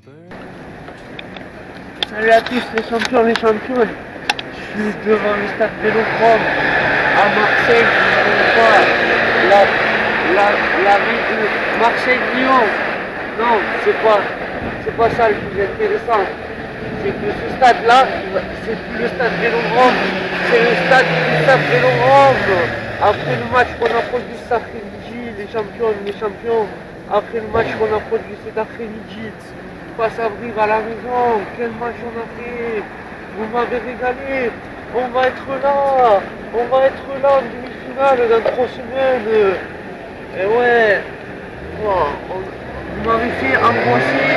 Salut à tous les champions, les championnes. Je suis devant le stade Vélodrome à Marseille. La ville de Marseille-Lyon. Non, c'est pas ça le plus intéressant. C'est que ce stade-là, c'est plus le stade Vélodrome, c'est le stade Vélodrome. Après le match qu'on a produit cet après-midi, les champions, après le match qu'on a produit cet après-midi, face à Brive à la maison, quel match on a fait, vous m'avez régalé, on va être là en demi-finale dans 3 semaines. Et ouais, vous m'avez fait angoisser,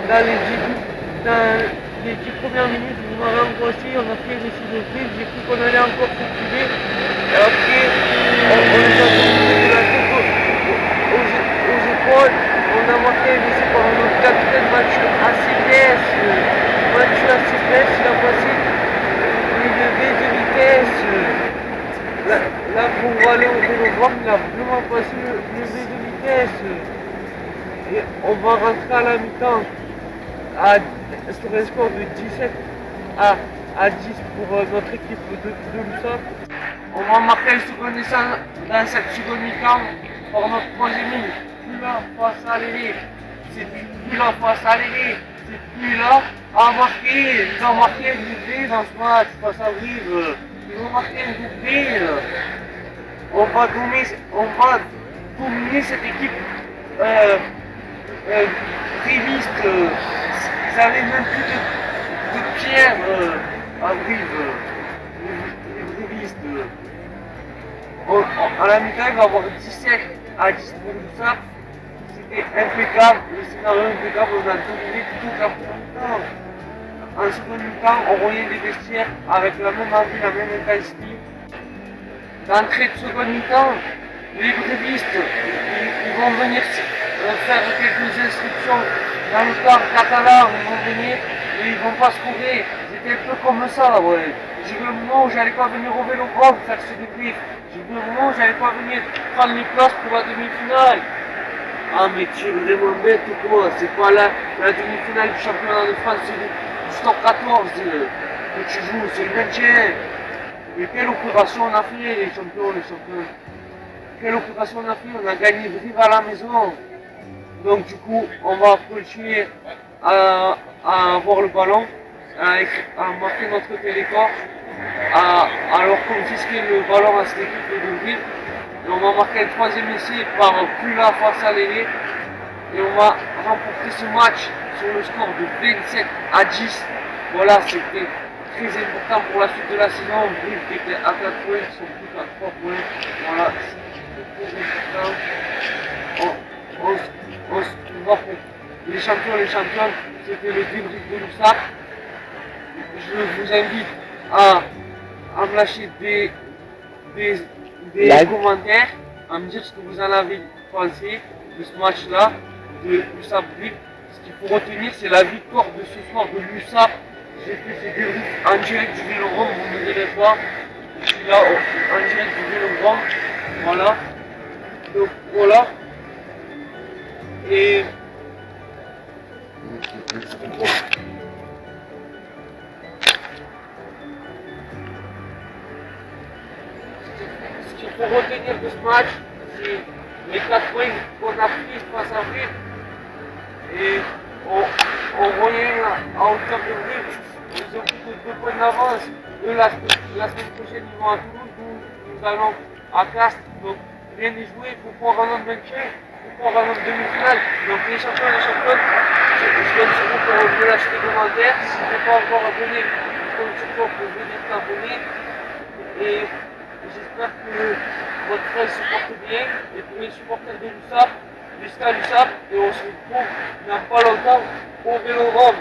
dans les 10 premières minutes, vous m'avez angoissé, on a fait l'essai de Brive, j'ai cru qu'on allait encore se trouver, et après, on nous a tourné de la tête aux épaules. On a marqué un essai par notre capitaine Mathieu Acibès. Mathieu Acibès, il a passé les levées de vitesse. Là, pour aller au Vélodrome, il a vraiment passé le levé de vitesse. Et on va rentrer à la mi-temps sur un score de 17 à 10 pour notre équipe de l'USAP. On va marquer le second essai dans cette seconde mi-temps pour notre troisième ligne. Plus là face à l'élite, c'est plus là face à l'élite, c'est plus là à marquer. Ils ont marqué un doublé dans ce match face à Brive. Ils ont marqué un doublé. On va dominer cette équipe briviste. Ils n'avaient même plus de pierre à Brive. Les brivistes. À la mi-temps, il va y avoir 17 à 10 pour tout ça. C'était impeccable, le scénario impeccable, on a dominé toute la première mi-temps. En seconde mi-temps, on voyait des vestiaires avec la même envie, la même intensité. D'entrée de seconde mi-temps, les grévistes, ils vont venir faire quelques instructions dans le camp catalan, ils vont venir et ils vont pas se courir. C'était un peu comme ça, ouais. J'ai vu le moment où j'allais pas venir au Vélodrome faire ce débrief. J'ai vu le moment où j'allais pas venir prendre les places pour la demi-finale. Ah mais tu es vraiment bête ou quoi? C'est pas la demi-finale du championnat de France, c'est du top 14 que tu joues, c'est le maintien. Mais quelle opération on a fait les champions, Quelle opération on a fait? On a gagné Brive à la maison. Donc du coup, on va continuer à avoir le ballon, à marquer notre télécorps, à leur confisquer le ballon à cette équipe de Brive. Et on va marquer le troisième essai par plus là face à l'aîné. Et on va remporter ce match sur le score de 27 à 10. Voilà, c'était très important pour la suite de la saison. Brive qui était à 4 points, ils sont plus à 3 points. Voilà, c'était très important. On se voit pour les champions, les championnes. C'était le débrief de l'USAP. Je vous invite à me lâcher des commentaires, à me dire ce que vous en avez pensé de ce match-là, de l'USAP Brive. Ce qu'il faut retenir, c'est la victoire de ce soir de l'USAP. J'ai fait ce débrief en direct du Vélodrome, vous me direz pas. Je suis là en direct du Vélodrome. Voilà. Donc voilà. Et ce qu'il faut retenir de ce match, c'est les 4 points qu'on a pris face à Brive. Et on voyait à hauteur de Brive, ils ont pris 2 points d'avance. Eux, la semaine prochaine, ils vont à Toulouse, nous allons à Castres. Donc rien n'est joué, il faut qu'on rentre en maintien, il faut qu'on rentre en demi-finale. Donc les champions et les championnes, je compte sur vous pour me lâcher des commentaires. Si vous n'êtes pas encore abonné, je compte sur toi pour venir t'abonner. Et j'espère que votre frère se porte bien. Et pour les supporters de l'USAP, jusqu'à l'USAP, et on se retrouve dans pas longtemps au Vélodrome.